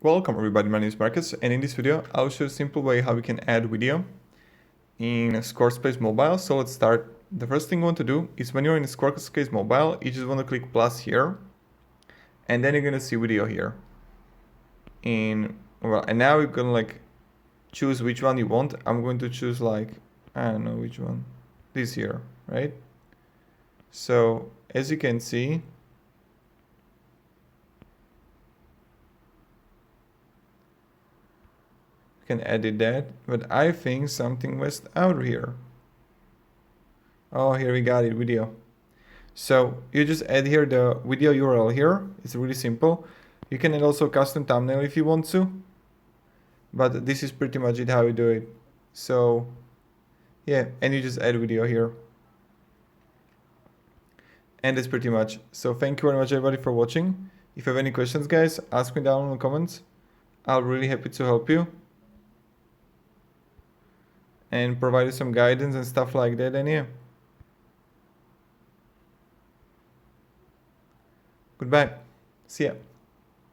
Welcome everybody, my name is Marcus, and in this video I'll show you a simple way how we can add video in Squarespace mobile. So let's start. The first thing you want to do is when you're in Squarespace mobile, you just want to click plus here, and then you're gonna see video here. And now you're gonna choose which one you want. I'm going to choose I don't know which one. This here, right? So as you can see, can edit that, but I think something messed out here. Oh, here we got it, video. So you just add here the video URL here. It's really simple. You can add also custom thumbnail if you want to, but this is pretty much it how you do it. So yeah, and you just add video here. And that's pretty much. So thank you very much everybody for watching. If you have any questions, guys, ask me down in the comments. I'll be really happy to help you and provide you some guidance and stuff like that. And yeah, goodbye, see ya.